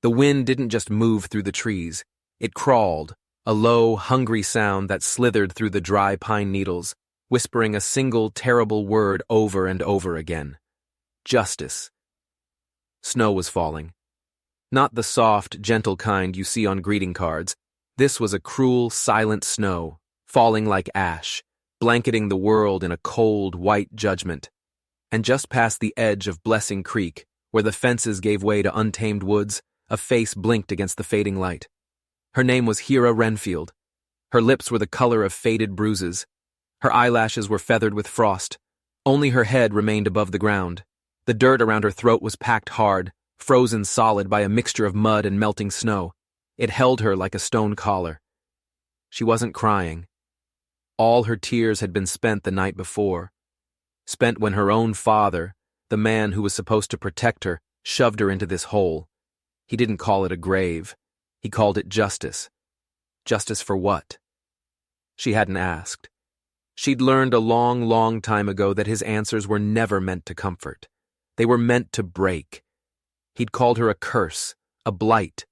The wind didn't just move through the trees. It crawled, a low, hungry sound that slithered through the dry pine needles, whispering a single terrible word over and over again. Justice. Snow was falling. Not the soft, gentle kind you see on greeting cards. This was a cruel, silent snow, falling like ash, blanketing the world in a cold, white judgment. And just past the edge of Blessing Creek, where the fences gave way to untamed woods, a face blinked against the fading light. Her name was Hira Renfield. Her lips were the color of faded bruises. Her eyelashes were feathered with frost. Only her head remained above the ground. The dirt around her throat was packed hard, frozen solid by a mixture of mud and melting snow. It held her like a stone collar. She wasn't crying. All her tears had been spent the night before. Spent when her own father, the man who was supposed to protect her, shoved her into this hole. He didn't call it a grave. He called it justice. Justice for what? She hadn't asked. She'd learned a long, long time ago that his answers were never meant to comfort. They were meant to break. He'd called her a curse, a blight.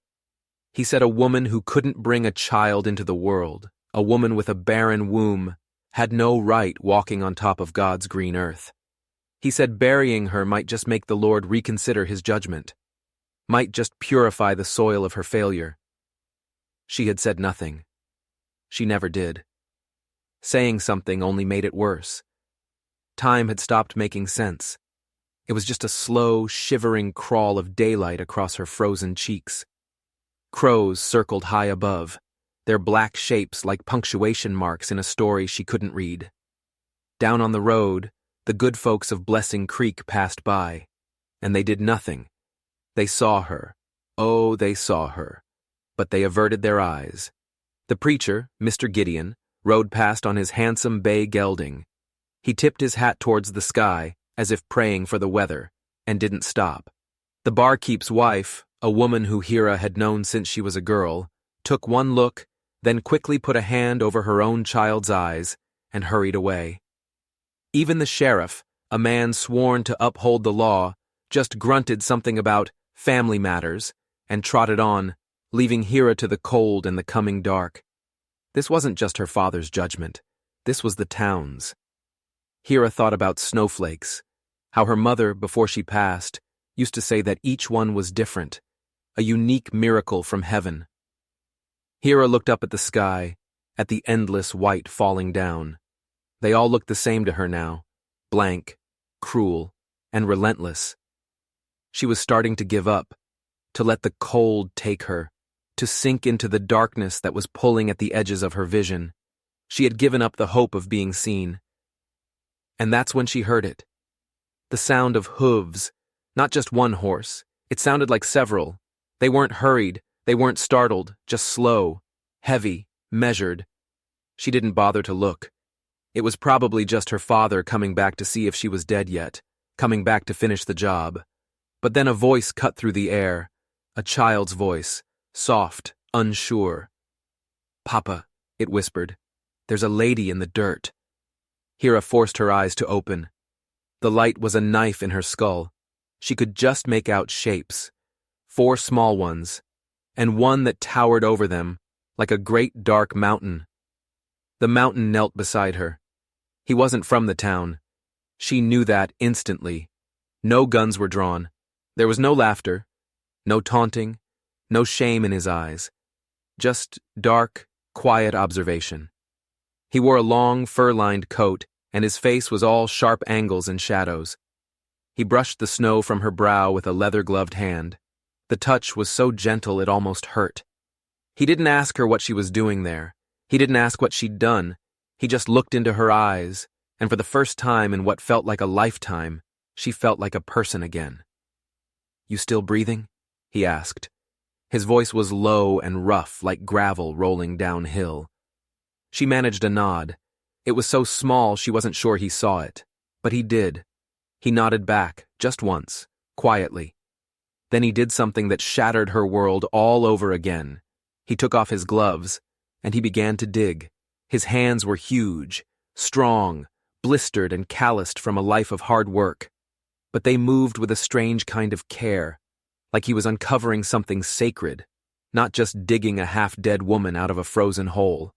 He said a woman who couldn't bring a child into the world, a woman with a barren womb, had no right walking on top of God's green earth. He said burying her might just make the Lord reconsider his judgment, might just purify the soil of her failure. She had said nothing. She never did. Saying something only made it worse. Time had stopped making sense. It was just a slow, shivering crawl of daylight across her frozen cheeks. Crows circled high above, their black shapes like punctuation marks in a story she couldn't read. Down on the road, the good folks of Blessing Creek passed by, and they did nothing. They saw her. Oh, they saw her. But they averted their eyes. The preacher, Mr. Gideon, rode past on his handsome bay gelding. He tipped his hat towards the sky, as if praying for the weather, and didn't stop. The barkeep's wife, a woman who Hira had known since she was a girl, took one look, then quickly put a hand over her own child's eyes, and hurried away. Even the sheriff, a man sworn to uphold the law, just grunted something about family matters, and trotted on, leaving Hira to the cold and the coming dark. This wasn't just her father's judgment. This was the town's. Hira thought about snowflakes, how her mother, before she passed, used to say that each one was different, a unique miracle from heaven. Hira looked up at the sky, at the endless white falling down. They all looked the same to her now, blank, cruel, and relentless. She was starting to give up, to let the cold take her, to sink into the darkness that was pulling at the edges of her vision. She had given up the hope of being seen. And that's when she heard it. The sound of hooves, not just one horse. It sounded like several. They weren't hurried, they weren't startled, just slow, heavy, measured. She didn't bother to look. It was probably just her father coming back to see if she was dead yet, coming back to finish the job. But then a voice cut through the air, a child's voice, soft, unsure. "Papa," it whispered, "there's a lady in the dirt." Hira forced her eyes to open. The light was a knife in her skull. She could just make out shapes, 4 small ones, and one that towered over them, like a great dark mountain. The mountain knelt beside her. He wasn't from the town. She knew that instantly. No guns were drawn. There was no laughter, no taunting, no shame in his eyes. Just dark, quiet observation. He wore a long, fur-lined coat, and his face was all sharp angles and shadows. He brushed the snow from her brow with a leather-gloved hand. The touch was so gentle it almost hurt. He didn't ask her what she was doing there. He didn't ask what she'd done. He just looked into her eyes, and for the first time in what felt like a lifetime, she felt like a person again. "You still breathing?" he asked. His voice was low and rough, like gravel rolling downhill. She managed a nod. It was so small she wasn't sure he saw it, but he did. He nodded back, just once, quietly. Then he did something that shattered her world all over again. He took off his gloves, and he began to dig. His hands were huge, strong, blistered and calloused from a life of hard work. But they moved with a strange kind of care, like he was uncovering something sacred, not just digging a half-dead woman out of a frozen hole.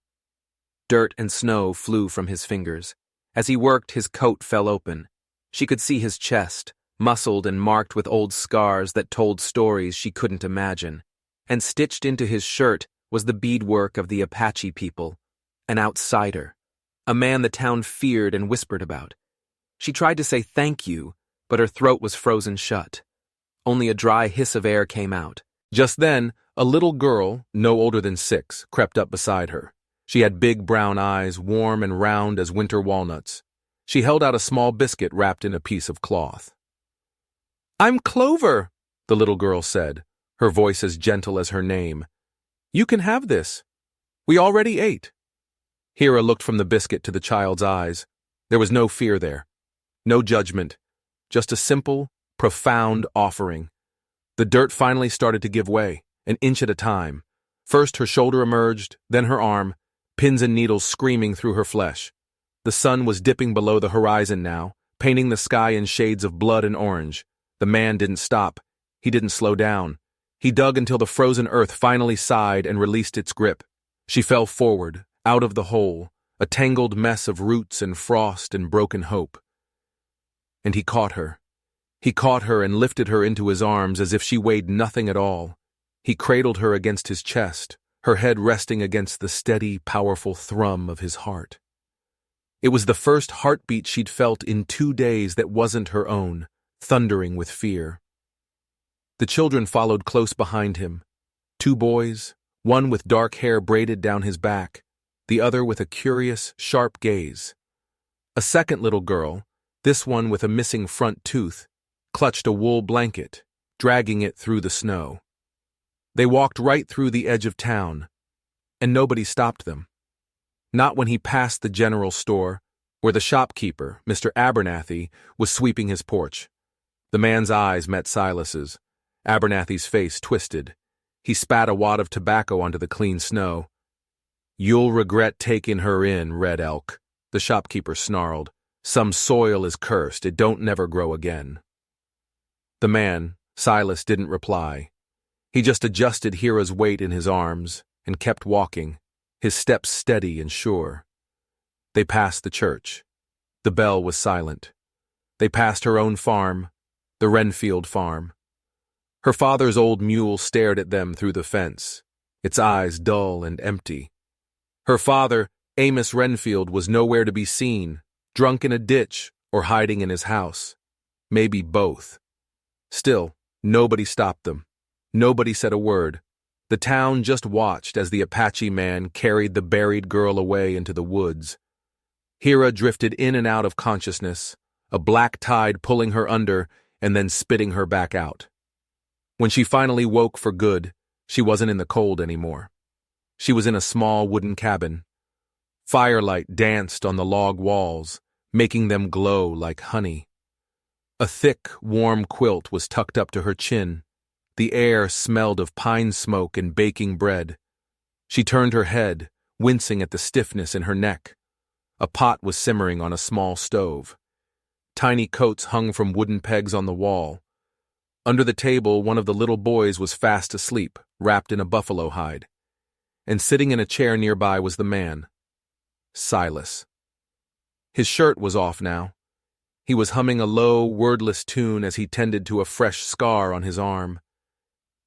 Dirt and snow flew from his fingers. As he worked, his coat fell open. She could see his chest, muscled and marked with old scars that told stories she couldn't imagine. And stitched into his shirt was the beadwork of the Apache people, an outsider, a man the town feared and whispered about. She tried to say thank you, but her throat was frozen shut. Only a dry hiss of air came out. Just then, a little girl, no older than 6, crept up beside her. She had big brown eyes, warm and round as winter walnuts. She held out a small biscuit wrapped in a piece of cloth. "I'm Clover," the little girl said, her voice as gentle as her name. "You can have this. We already ate." Hira looked from the biscuit to the child's eyes. There was no fear there, no judgment, just a simple, profound offering. The dirt finally started to give way, an inch at a time. First her shoulder emerged, then her arm, pins and needles screaming through her flesh. The sun was dipping below the horizon now, painting the sky in shades of blood and orange. The man didn't stop. He didn't slow down. He dug until the frozen earth finally sighed and released its grip. She fell forward, out of the hole, a tangled mess of roots and frost and broken hope. And he caught her. He caught her and lifted her into his arms as if she weighed nothing at all. He cradled her against his chest, her head resting against the steady, powerful thrum of his heart. It was the first heartbeat she'd felt in 2 days that wasn't her own, thundering with fear. The children followed close behind him. 2 boys, one with dark hair braided down his back, the other with a curious, sharp gaze. A second little girl, this one with a missing front tooth, clutched a wool blanket, dragging it through the snow. They walked right through the edge of town, and nobody stopped them. Not when he passed the general store, where the shopkeeper, Mr. Abernathy, was sweeping his porch. The man's eyes met Silas's. Abernathy's face twisted. He spat a wad of tobacco onto the clean snow. "You'll regret taking her in, Red Elk," the shopkeeper snarled. "Some soil is cursed, it don't never grow again." The man, Silas, didn't reply. He just adjusted Hira's weight in his arms and kept walking, his steps steady and sure. They passed the church. The bell was silent. They passed her own farm, the Renfield farm. Her father's old mule stared at them through the fence, its eyes dull and empty. Her father, Amos Renfield, was nowhere to be seen, drunk in a ditch or hiding in his house. Maybe both. Still, nobody stopped them. Nobody said a word. The town just watched as the Apache man carried the buried girl away into the woods. Hira drifted in and out of consciousness, a black tide pulling her under and then spitting her back out. When she finally woke for good, she wasn't in the cold anymore. She was in a small wooden cabin. Firelight danced on the log walls, making them glow like honey. A thick, warm quilt was tucked up to her chin. The air smelled of pine smoke and baking bread. She turned her head, wincing at the stiffness in her neck. A pot was simmering on a small stove. Tiny coats hung from wooden pegs on the wall. Under the table, one of the little boys was fast asleep, wrapped in a buffalo hide. And sitting in a chair nearby was the man, Silas. His shirt was off now. He was humming a low, wordless tune as he tended to a fresh scar on his arm.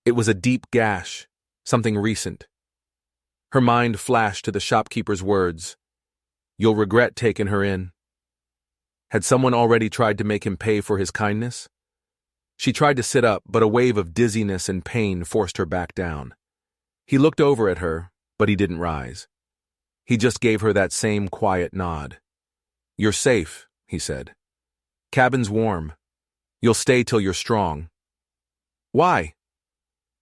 It was a deep gash, something recent. Her mind flashed to the shopkeeper's words, "You'll regret taking her in." Had someone already tried to make him pay for his kindness? She tried to sit up, but a wave of dizziness and pain forced her back down. He looked over at her, but he didn't rise. He just gave her that same quiet nod. "You're safe," he said. "Cabin's warm. You'll stay till you're strong." "Why?"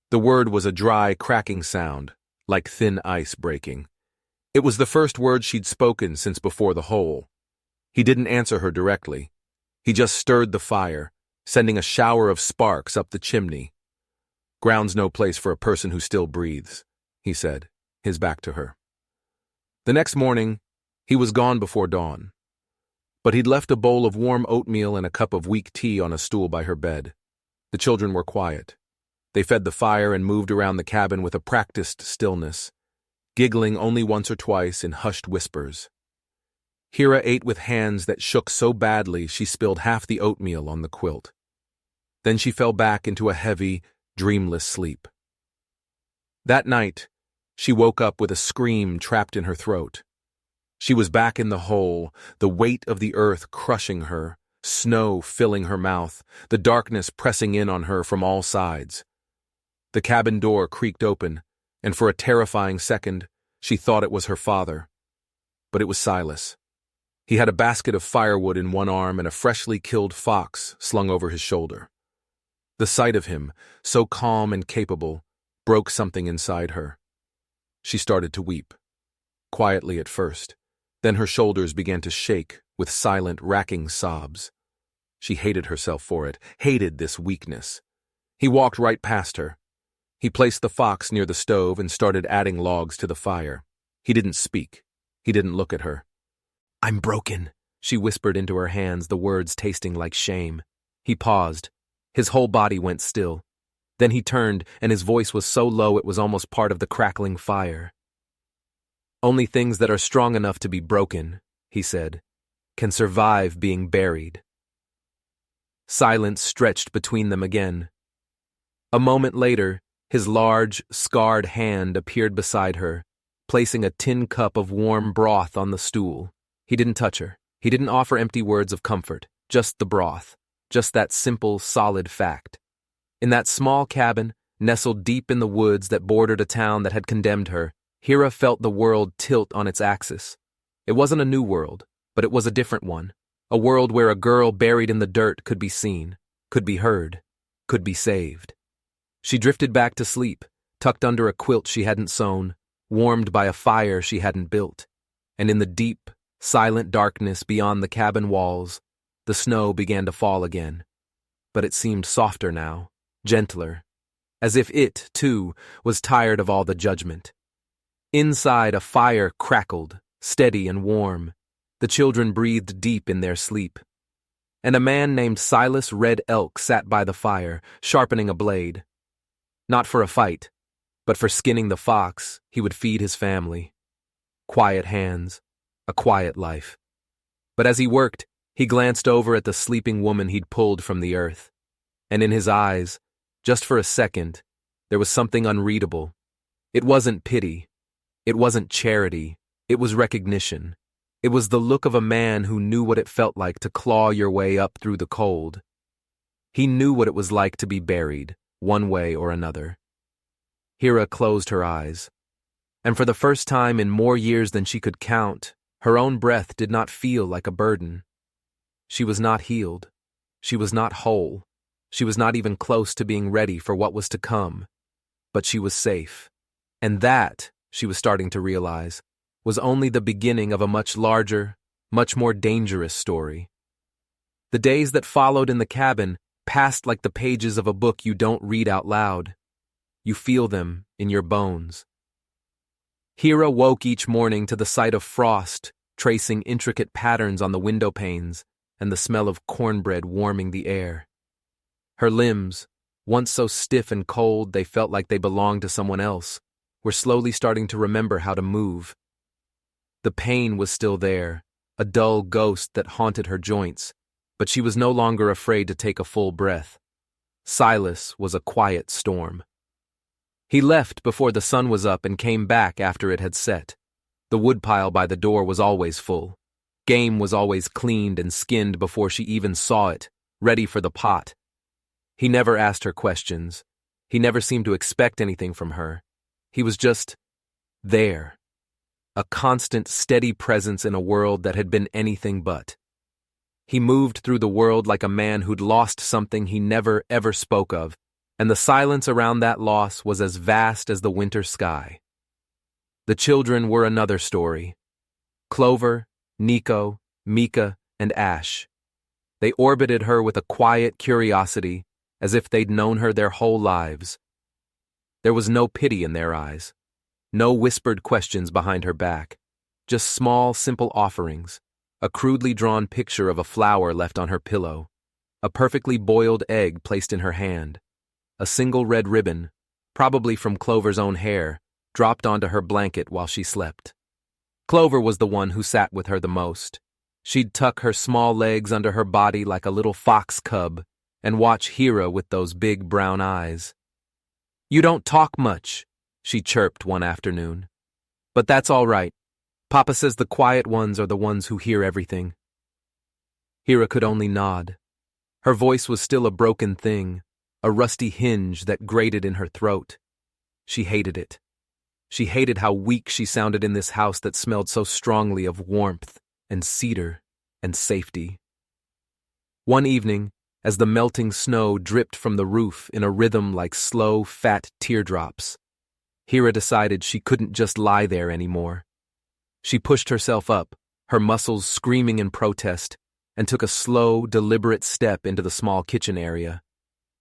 The word was a dry, cracking sound, like thin ice breaking. It was the first word she'd spoken since before the hole. He didn't answer her directly. He just stirred the fire, sending a shower of sparks up the chimney. "Ground's no place for a person who still breathes," he said, his back to her. The next morning, he was gone before dawn. But he'd left a bowl of warm oatmeal and a cup of weak tea on a stool by her bed. The children were quiet. They fed the fire and moved around the cabin with a practiced stillness, giggling only once or twice in hushed whispers. Hira ate with hands that shook so badly she spilled half the oatmeal on the quilt. Then she fell back into a heavy, dreamless sleep. That night, she woke up with a scream trapped in her throat. She was back in the hole, the weight of the earth crushing her, snow filling her mouth, the darkness pressing in on her from all sides. The cabin door creaked open, and for a terrifying second, she thought it was her father. But it was Silas. He had a basket of firewood in one arm and a freshly killed fox slung over his shoulder. The sight of him, so calm and capable, broke something inside her. She started to weep, quietly at first. Then her shoulders began to shake with silent, racking sobs. She hated herself for it, hated this weakness. He walked right past her. He placed the fox near the stove and started adding logs to the fire. He didn't speak. He didn't look at her. "I'm broken," she whispered into her hands, the words tasting like shame. He paused. His whole body went still. Then he turned, and his voice was so low it was almost part of the crackling fire. "Only things that are strong enough to be broken," he said, "can survive being buried." Silence stretched between them again. A moment later, his large, scarred hand appeared beside her, placing a tin cup of warm broth on the stool. He didn't touch her. He didn't offer empty words of comfort, just the broth, just that simple, solid fact. In that small cabin, nestled deep in the woods that bordered a town that had condemned her, Hira felt the world tilt on its axis. It wasn't a new world, but it was a different one. A world where a girl buried in the dirt could be seen, could be heard, could be saved. She drifted back to sleep, tucked under a quilt she hadn't sewn, warmed by a fire she hadn't built. And in the deep, silent darkness beyond the cabin walls, the snow began to fall again. But it seemed softer now, gentler, as if it, too, was tired of all the judgment. Inside, a fire crackled, steady and warm. The children breathed deep in their sleep. And a man named Silas Red Elk sat by the fire, sharpening a blade. Not for a fight, but for skinning the fox he would feed his family. Quiet hands, a quiet life. But as he worked, he glanced over at the sleeping woman he'd pulled from the earth. And in his eyes, just for a second, there was something unreadable. It wasn't pity. It wasn't charity. It was recognition. It was the look of a man who knew what it felt like to claw your way up through the cold. He knew what it was like to be buried, one way or another. Hira closed her eyes. And for the first time in more years than she could count, her own breath did not feel like a burden. She was not healed. She was not whole. She was not even close to being ready for what was to come. But she was safe. And that, she was starting to realize, was only the beginning of a much larger, much more dangerous story. The days that followed in the cabin passed like the pages of a book you don't read out loud. You feel them in your bones. Hira woke each morning to the sight of frost tracing intricate patterns on the window panes and the smell of cornbread warming the air. Her limbs, once so stiff and cold they felt like they belonged to someone else, were slowly starting to remember how to move. The pain was still there, a dull ghost that haunted her joints, but she was no longer afraid to take a full breath. Silas was a quiet storm. He left before the sun was up and came back after it had set. The woodpile by the door was always full. Game was always cleaned and skinned before she even saw it, ready for the pot. He never asked her questions. He never seemed to expect anything from her. He was just there. A constant, steady presence in a world that had been anything but. He moved through the world like a man who'd lost something he never, ever spoke of, and the silence around that loss was as vast as the winter sky. The children were another story. Clover, Nico, Mika, and Ash. They orbited her with a quiet curiosity, as if they'd known her their whole lives. There was no pity in their eyes, no whispered questions behind her back, just small, simple offerings, a crudely drawn picture of a flower left on her pillow, a perfectly boiled egg placed in her hand. A single red ribbon, probably from Clover's own hair, dropped onto her blanket while she slept. Clover was the one who sat with her the most. She'd tuck her small legs under her body like a little fox cub and watch Hira with those big brown eyes. "You don't talk much," she chirped one afternoon. "But that's all right. Papa says the quiet ones are the ones who hear everything." Hira could only nod. Her voice was still a broken thing, a rusty hinge that grated in her throat. She hated it. She hated how weak she sounded in this house that smelled so strongly of warmth and cedar and safety. One evening, as the melting snow dripped from the roof in a rhythm like slow, fat teardrops, Hira decided she couldn't just lie there anymore. She pushed herself up, her muscles screaming in protest, and took a slow, deliberate step into the small kitchen area.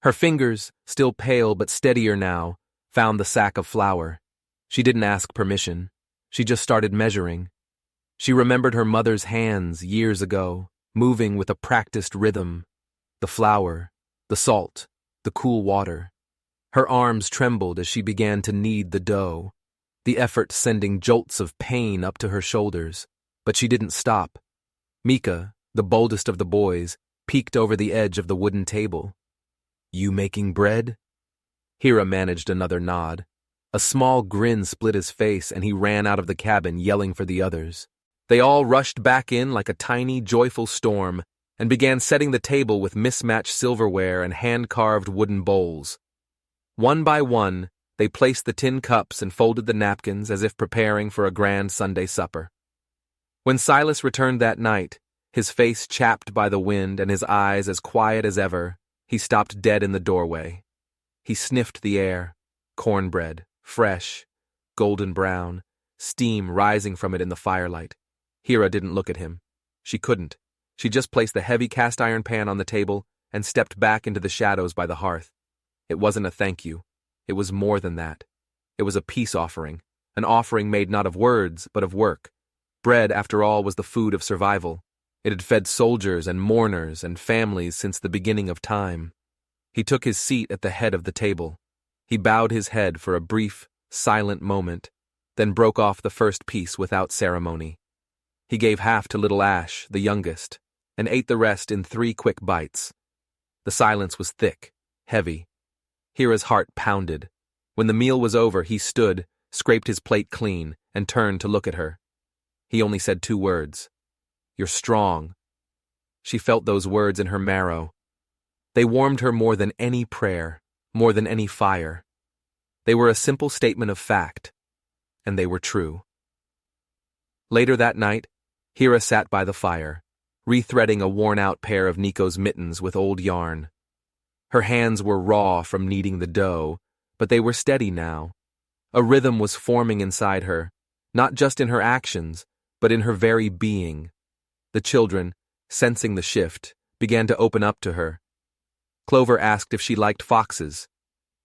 Her fingers, still pale but steadier now, found the sack of flour. She didn't ask permission. She just started measuring. She remembered her mother's hands years ago, moving with a practiced rhythm. The flour, the salt, the cool water. Her arms trembled as she began to knead the dough, the effort sending jolts of pain up to her shoulders. But she didn't stop. Mika, the boldest of the boys, peeked over the edge of the wooden table. "You making bread?" Hira managed another nod. A small grin split his face and he ran out of the cabin yelling for the others. They all rushed back in like a tiny, joyful storm and began setting the table with mismatched silverware and hand-carved wooden bowls. One by one, they placed the tin cups and folded the napkins as if preparing for a grand Sunday supper. When Silas returned that night, his face chapped by the wind and his eyes as quiet as ever, he stopped dead in the doorway. He sniffed the air. Cornbread, fresh, golden brown, steam rising from it in the firelight. Hira didn't look at him. She couldn't. She just placed the heavy cast-iron pan on the table and stepped back into the shadows by the hearth. It wasn't a thank you. It was more than that. It was a peace offering, an offering made not of words, but of work. Bread, after all, was the food of survival. It had fed soldiers and mourners and families since the beginning of time. He took his seat at the head of the table. He bowed his head for a brief, silent moment, then broke off the first piece without ceremony. He gave half to little Ash, the youngest, and ate the rest in 3 quick bites. The silence was thick, heavy. Hira's heart pounded. When the meal was over, he stood, scraped his plate clean, and turned to look at her. He only said 2 words. "You're strong." She felt those words in her marrow. They warmed her more than any prayer, more than any fire. They were a simple statement of fact, and they were true. Later that night, Hira sat by the fire, rethreading a worn-out pair of Nico's mittens with old yarn. Her hands were raw from kneading the dough, but they were steady now. A rhythm was forming inside her, not just in her actions, but in her very being. The children, sensing the shift, began to open up to her. Clover asked if she liked foxes.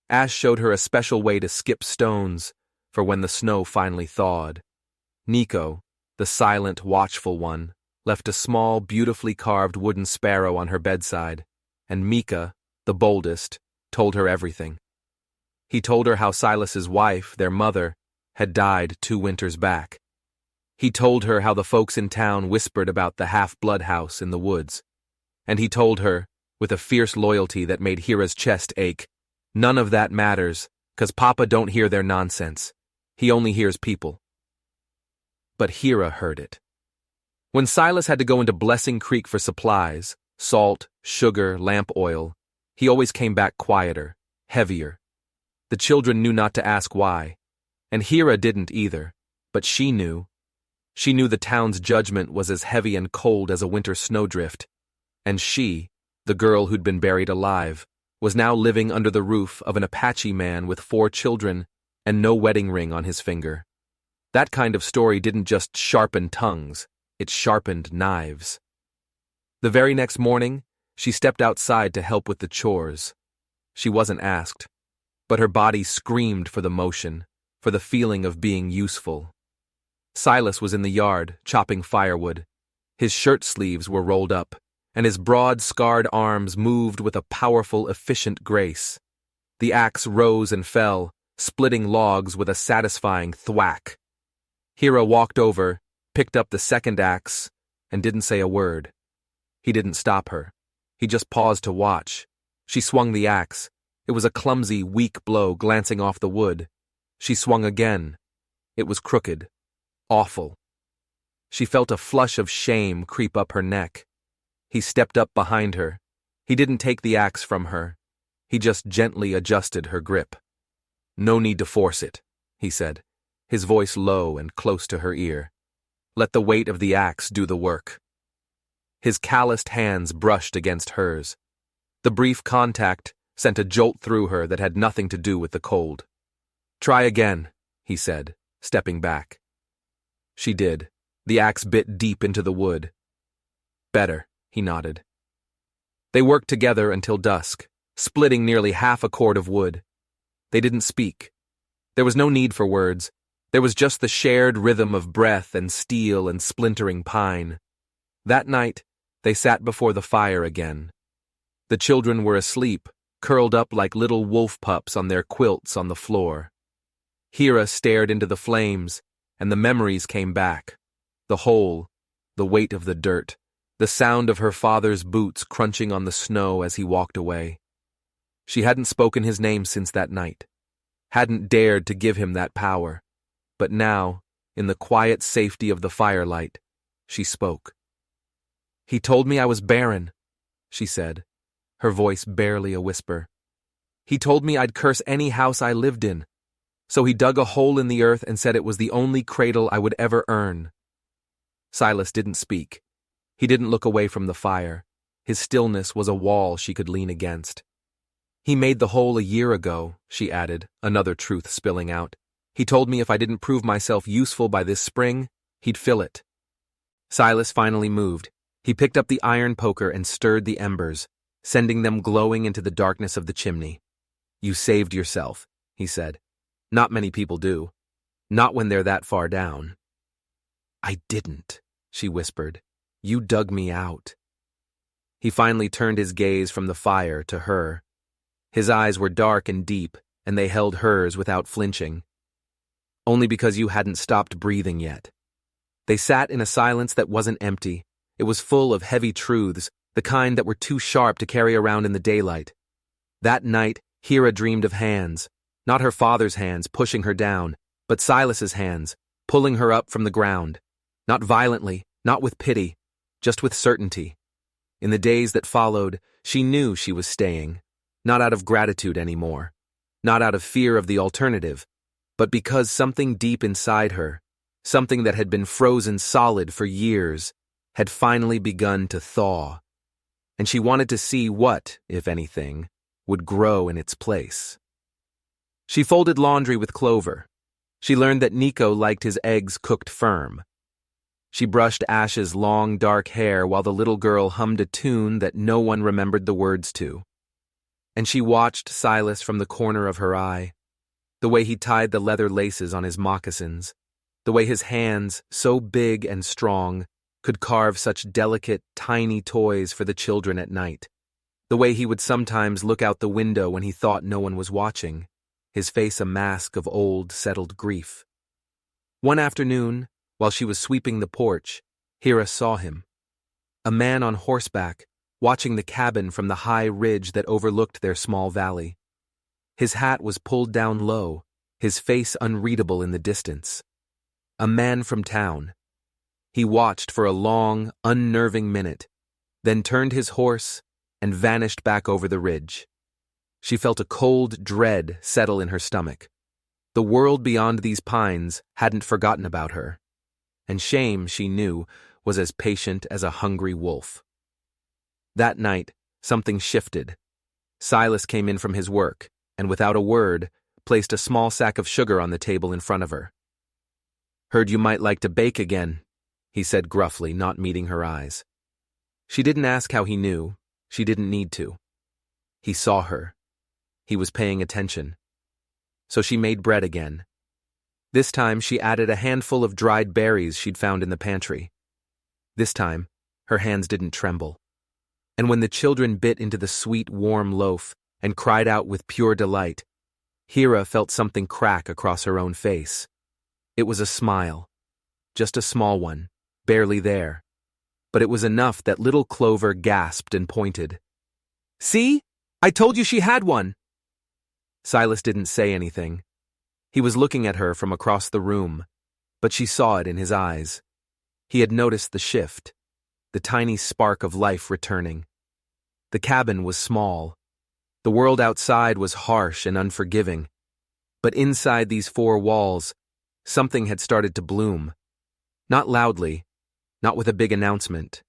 Ash showed her a special way to skip stones for when the snow finally thawed. Nico, the silent, watchful one, left a small, beautifully carved wooden sparrow on her bedside, and Mika, the boldest, told her everything. He told her how Silas's wife, their mother, had died 2 winters back. He told her how the folks in town whispered about the half-blood house in the woods. And he told her, with a fierce loyalty that made Hira's chest ache, none of that matters, 'cause Papa don't hear their nonsense. He only hears people. But Hira heard it. When Silas had to go into Blessing Creek for supplies, salt, sugar, lamp oil, he always came back quieter, heavier. The children knew not to ask why, and Hira didn't either, but she knew. She knew the town's judgment was as heavy and cold as a winter snowdrift, and she, the girl who'd been buried alive, was now living under the roof of an Apache man with 4 children and no wedding ring on his finger. That kind of story didn't just sharpen tongues, it sharpened knives. The very next morning, she stepped outside to help with the chores. She wasn't asked, but her body screamed for the motion, for the feeling of being useful. Silas was in the yard, chopping firewood. His shirt sleeves were rolled up, and his broad, scarred arms moved with a powerful, efficient grace. The axe rose and fell, splitting logs with a satisfying thwack. Hira walked over, picked up the second axe, and didn't say a word. He didn't stop her. He just paused to watch. She swung the axe. It was a clumsy, weak blow glancing off the wood. She swung again. It was crooked. Awful. She felt a flush of shame creep up her neck. He stepped up behind her. He didn't take the axe from her. He just gently adjusted her grip. "No need to force it," he said, his voice low and close to her ear. "Let the weight of the axe do the work." His calloused hands brushed against hers. The brief contact sent a jolt through her that had nothing to do with the cold. "Try again," he said, stepping back. She did. The axe bit deep into the wood. "Better," he nodded. They worked together until dusk, splitting nearly half a cord of wood. They didn't speak. There was no need for words. There was just the shared rhythm of breath and steel and splintering pine. That night, they sat before the fire again. The children were asleep, curled up like little wolf pups on their quilts on the floor. Hira stared into the flames, and the memories came back. The hole, the weight of the dirt, the sound of her father's boots crunching on the snow as he walked away. She hadn't spoken his name since that night, hadn't dared to give him that power. But now, in the quiet safety of the firelight, she spoke. "He told me I was barren," she said, her voice barely a whisper. "He told me I'd curse any house I lived in. So he dug a hole in the earth and said it was the only cradle I would ever earn." Silas didn't speak. He didn't look away from the fire. His stillness was a wall she could lean against. "He made the hole a year ago," she added, another truth spilling out. "He told me if I didn't prove myself useful by this spring, he'd fill it." Silas finally moved. He picked up the iron poker and stirred the embers, sending them glowing into the darkness of the chimney. "You saved yourself," he said. "Not many people do. Not when they're that far down." "I didn't," she whispered. "You dug me out." He finally turned his gaze from the fire to her. His eyes were dark and deep, and they held hers without flinching. "Only because you hadn't stopped breathing yet." They sat in a silence that wasn't empty. It was full of heavy truths, the kind that were too sharp to carry around in the daylight. That night, Hira dreamed of hands, not her father's hands pushing her down, but Silas's hands, pulling her up from the ground. Not violently, not with pity, just with certainty. In the days that followed, she knew she was staying, not out of gratitude anymore, not out of fear of the alternative, but because something deep inside her, something that had been frozen solid for years, had finally begun to thaw, and she wanted to see what, if anything, would grow in its place. She folded laundry with Clover. She learned that Nico liked his eggs cooked firm. She brushed Ash's long, dark hair while the little girl hummed a tune that no one remembered the words to. And she watched Silas from the corner of her eye, the way he tied the leather laces on his moccasins, the way his hands, so big and strong, could carve such delicate, tiny toys for the children at night, the way he would sometimes look out the window when he thought no one was watching, his face a mask of old, settled grief. One afternoon, while she was sweeping the porch, Hira saw him. A man on horseback, watching the cabin from the high ridge that overlooked their small valley. His hat was pulled down low, his face unreadable in the distance. A man from town. He watched for a long, unnerving minute, then turned his horse and vanished back over the ridge. She felt a cold dread settle in her stomach. The world beyond these pines hadn't forgotten about her. And shame, she knew, was as patient as a hungry wolf. That night, something shifted. Silas came in from his work, and without a word, placed a small sack of sugar on the table in front of her. "Heard you might like to bake again," he said gruffly, not meeting her eyes. She didn't ask how he knew. She didn't need to. He saw her. He was paying attention. So she made bread again. This time she added a handful of dried berries she'd found in the pantry. This time, her hands didn't tremble. And when the children bit into the sweet, warm loaf, and cried out with pure delight. Hira felt something crack across her own face. It was a smile. Just a small one, barely there. But it was enough that little Clover gasped and pointed. "See? I told you she had one!" Silas didn't say anything. He was looking at her from across the room, but she saw it in his eyes. He had noticed the shift, the tiny spark of life returning. The cabin was small. The world outside was harsh and unforgiving. But inside these four walls, something had started to bloom. Not loudly, not with a big announcement,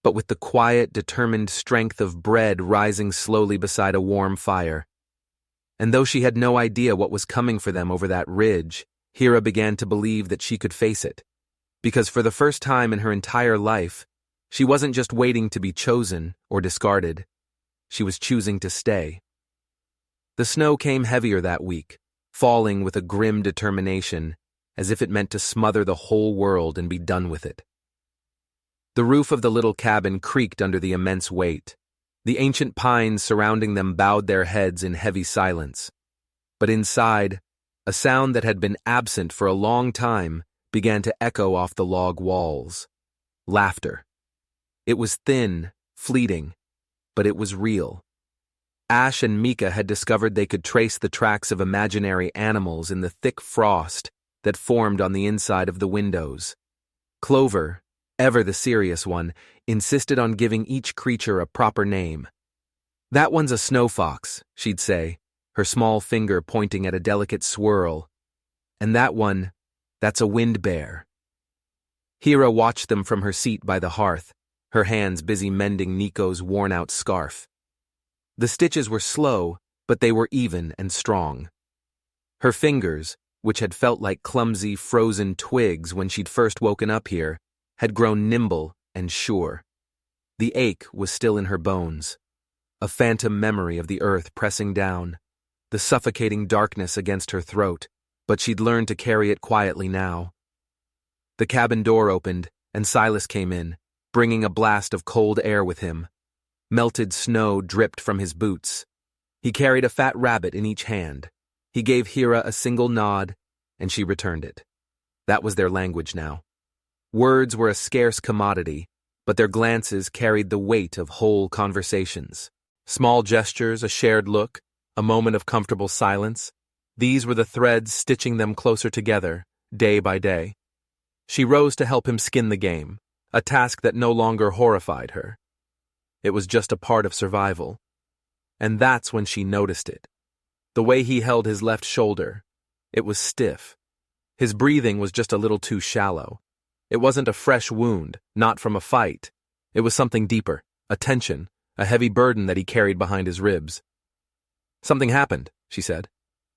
but with the quiet, determined strength of bread rising slowly beside a warm fire. And though she had no idea what was coming for them over that ridge, Hira began to believe that she could face it. Because for the first time in her entire life, she wasn't just waiting to be chosen or discarded. She was choosing to stay. The snow came heavier that week, falling with a grim determination, as if it meant to smother the whole world and be done with it. The roof of the little cabin creaked under the immense weight. The ancient pines surrounding them bowed their heads in heavy silence. But inside, a sound that had been absent for a long time began to echo off the log walls. Laughter. It was thin, fleeting, but it was real. Ash and Mika had discovered they could trace the tracks of imaginary animals in the thick frost that formed on the inside of the windows. Clover, ever the serious one, insisted on giving each creature a proper name. "That one's a snow fox," she'd say, her small finger pointing at a delicate swirl. "And that one, that's a wind bear." Hira watched them from her seat by the hearth, her hands busy mending Nico's worn-out scarf. The stitches were slow, but they were even and strong. Her fingers, which had felt like clumsy, frozen twigs when she'd first woken up here, had grown nimble and sure. The ache was still in her bones, a phantom memory of the earth pressing down, the suffocating darkness against her throat, but she'd learned to carry it quietly now. The cabin door opened, and Silas came in, bringing a blast of cold air with him. Melted snow dripped from his boots. He carried a fat rabbit in each hand. He gave Hira a single nod, and she returned it. That was their language now. Words were a scarce commodity, but their glances carried the weight of whole conversations. Small gestures, a shared look, a moment of comfortable silence. These were the threads stitching them closer together, day by day. She rose to help him skin the game, a task that no longer horrified her. It was just a part of survival. And that's when she noticed it. The way he held his left shoulder. It was stiff. His breathing was just a little too shallow. It wasn't a fresh wound, not from a fight. It was something deeper, a tension, a heavy burden that he carried behind his ribs. "Something happened," she said.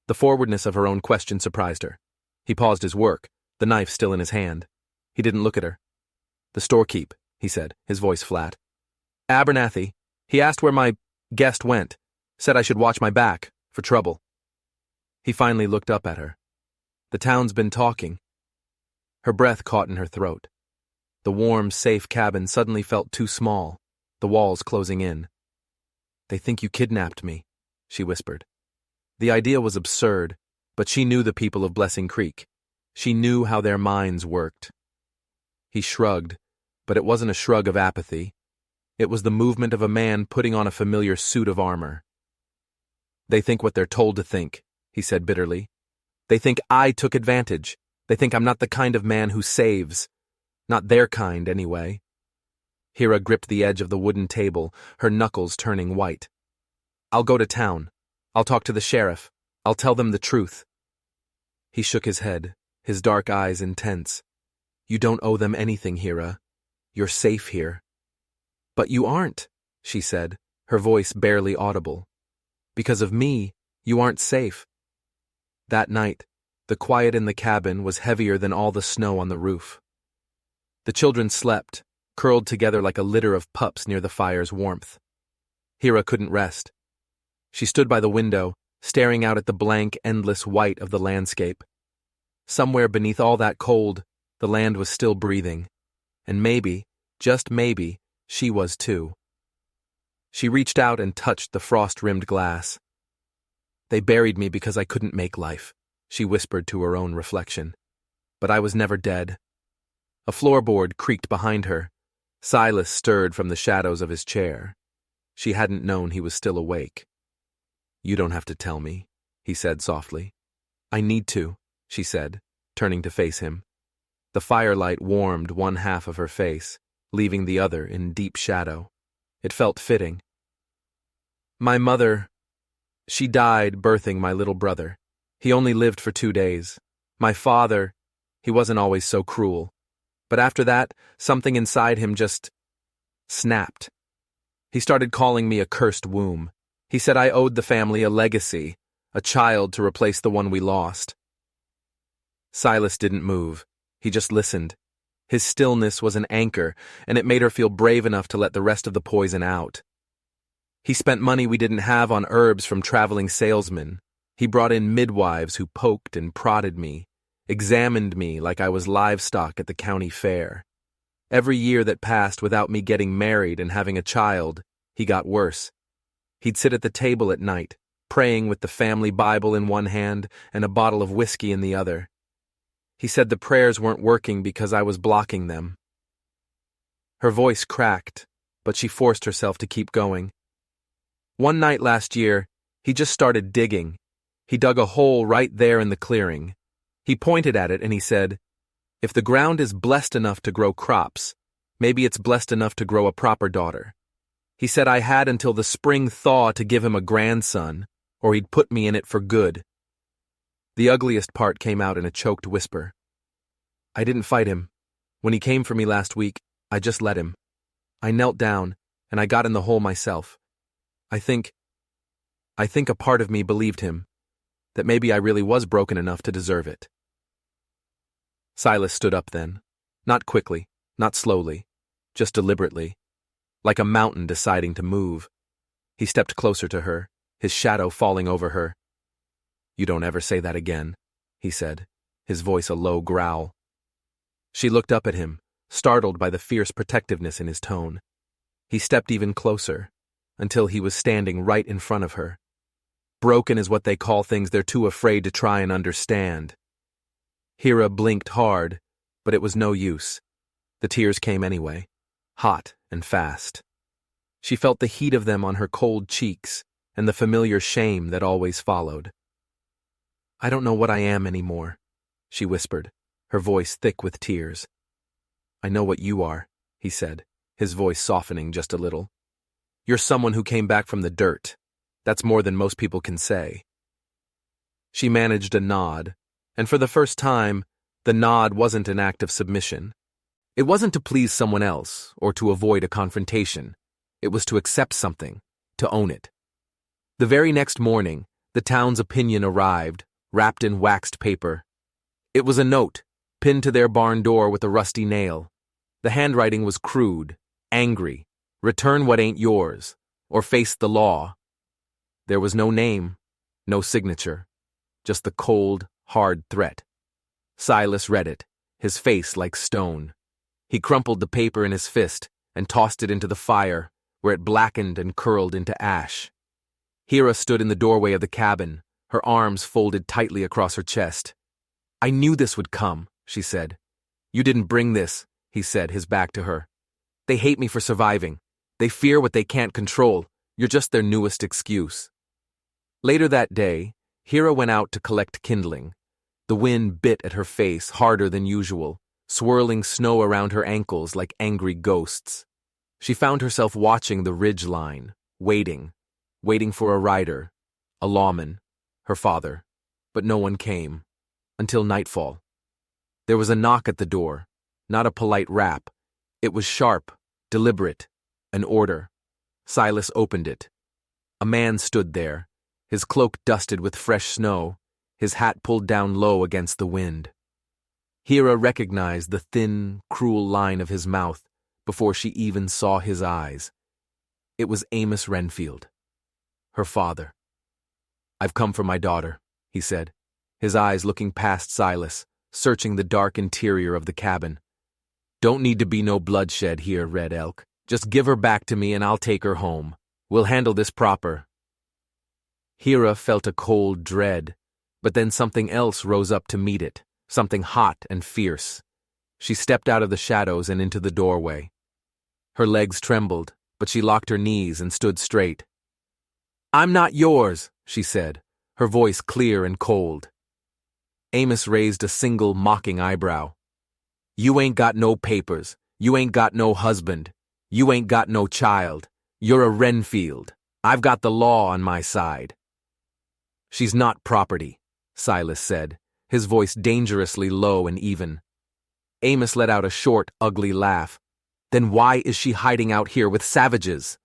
The forwardness of her own question surprised her. He paused his work, the knife still in his hand. He didn't look at her. "The storekeep," he said, his voice flat. "Abernathy. He asked where my guest went. Said I should watch my back, for trouble." He finally looked up at her. "The town's been talking." Her breath caught in her throat. The warm, safe cabin suddenly felt too small, the walls closing in. "They think you kidnapped me," she whispered. The idea was absurd, but she knew the people of Blessing Creek. She knew how their minds worked. He shrugged, but it wasn't a shrug of apathy. It was the movement of a man putting on a familiar suit of armor. "They think what they're told to think," he said bitterly. "They think I took advantage. They think I'm not the kind of man who saves. Not their kind, anyway." Hira gripped the edge of the wooden table, her knuckles turning white. "I'll go to town. I'll talk to the sheriff. I'll tell them the truth." He shook his head, his dark eyes intense. "You don't owe them anything, Hira. You're safe here." "But you aren't," she said, her voice barely audible. "Because of me, you aren't safe." That night, the quiet in the cabin was heavier than all the snow on the roof. The children slept, curled together like a litter of pups near the fire's warmth. Hira couldn't rest. She stood by the window, staring out at the blank, endless white of the landscape. Somewhere beneath all that cold, the land was still breathing. And maybe, just maybe, she was too. She reached out and touched the frost-rimmed glass. "They buried me because I couldn't make life," she whispered to her own reflection. "But I was never dead." A floorboard creaked behind her. Silas stirred from the shadows of his chair. She hadn't known he was still awake. "You don't have to tell me," he said softly. "I need to," she said, turning to face him. The firelight warmed one half of her face, leaving the other in deep shadow. It felt fitting. "My mother, she died birthing my little brother. He only lived for 2 days. My father, he wasn't always so cruel. But after that, something inside him just snapped. He started calling me a cursed womb. He said I owed the family a legacy, a child to replace the one we lost." Silas didn't move. He just listened. His stillness was an anchor, and it made her feel brave enough to let the rest of the poison out. "He spent money we didn't have on herbs from traveling salesmen. He brought in midwives who poked and prodded me, examined me like I was livestock at the county fair. Every year that passed without me getting married and having a child, he got worse. He'd sit at the table at night, praying with the family Bible in one hand and a bottle of whiskey in the other. He said the prayers weren't working because I was blocking them." Her voice cracked, but she forced herself to keep going. "One night last year, he just started digging. He dug a hole right there in the clearing. He pointed at it and he said, 'If the ground is blessed enough to grow crops, maybe it's blessed enough to grow a proper daughter.' He said I had until the spring thaw to give him a grandson, or he'd put me in it for good." The ugliest part came out in a choked whisper. "I didn't fight him. When he came for me last week, I just let him. I knelt down, and I got in the hole myself. I think a part of me believed him, that maybe I really was broken enough to deserve it." Silas stood up then. Not quickly, not slowly, just deliberately, like a mountain deciding to move. He stepped closer to her, his shadow falling over her. "You don't ever say that again," he said, his voice a low growl. She looked up at him, startled by the fierce protectiveness in his tone. He stepped even closer, until he was standing right in front of her. Broken is what they call things they're too afraid to try and understand. Hira blinked hard, but it was no use. The tears came anyway, hot and fast. She felt the heat of them on her cold cheeks and the familiar shame that always followed. "I don't know what I am anymore," she whispered, her voice thick with tears. "I know what you are," he said, his voice softening just a little. "You're someone who came back from the dirt. That's more than most people can say." She managed a nod, and for the first time, the nod wasn't an act of submission. It wasn't to please someone else or to avoid a confrontation. It was to accept something, to own it. The very next morning, the town's opinion arrived, wrapped in waxed paper. It was a note, pinned to their barn door with a rusty nail. The handwriting was crude, angry. "Return what ain't yours, or face the law." There was no name, no signature, just the cold, hard threat. Silas read it, his face like stone. He crumpled the paper in his fist and tossed it into the fire, where it blackened and curled into ash. Hira stood in the doorway of the cabin, her arms folded tightly across her chest. "I knew this would come," she said. "You didn't bring this," he said, his back to her. "They hate me for surviving. They fear what they can't control. You're just their newest excuse." Later that day, Hira went out to collect kindling. The wind bit at her face harder than usual, swirling snow around her ankles like angry ghosts. She found herself watching the ridge line, waiting for a rider, a lawman, her father, but no one came, until nightfall. There was a knock at the door, not a polite rap. It was sharp, deliberate, an order. Silas opened it. A man stood there, his cloak dusted with fresh snow, his hat pulled down low against the wind. Hira recognized the thin, cruel line of his mouth before she even saw his eyes. It was Amos Renfield, her father. "I've come for my daughter," he said, his eyes looking past Silas, searching the dark interior of the cabin. "Don't need to be no bloodshed here, Red Elk. Just give her back to me and I'll take her home. We'll handle this proper. Hera felt a cold dread, but then something else rose up to meet it, something hot and fierce. She stepped out of the shadows and into the doorway. Her legs trembled, but she locked her knees and stood straight. "I'm not yours," she said, her voice clear and cold. Amos raised a single mocking eyebrow. "You ain't got no papers. You ain't got no husband. You ain't got no child. You're a Renfield. I've got the law on my side." "She's not property," Silas said, his voice dangerously low and even. Amos let out a short, ugly laugh. "Then why is she hiding out here with savages?"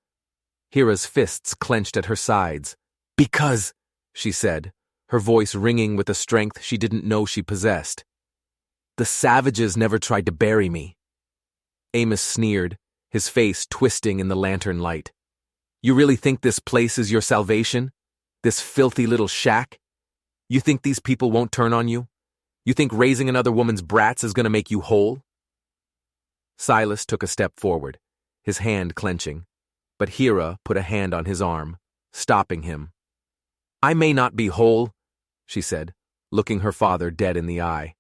Hera's fists clenched at her sides. "Because," she said, her voice ringing with a strength she didn't know she possessed, "the savages never tried to bury me." Amos sneered, his face twisting in the lantern light. "You really think this place is your salvation? This filthy little shack? You think these people won't turn on you? You think raising another woman's brats is going to make you whole?" Silas took a step forward, his hand clenching, but Hera put a hand on his arm, stopping him. "I may not be whole," she said, looking her father dead in the eye,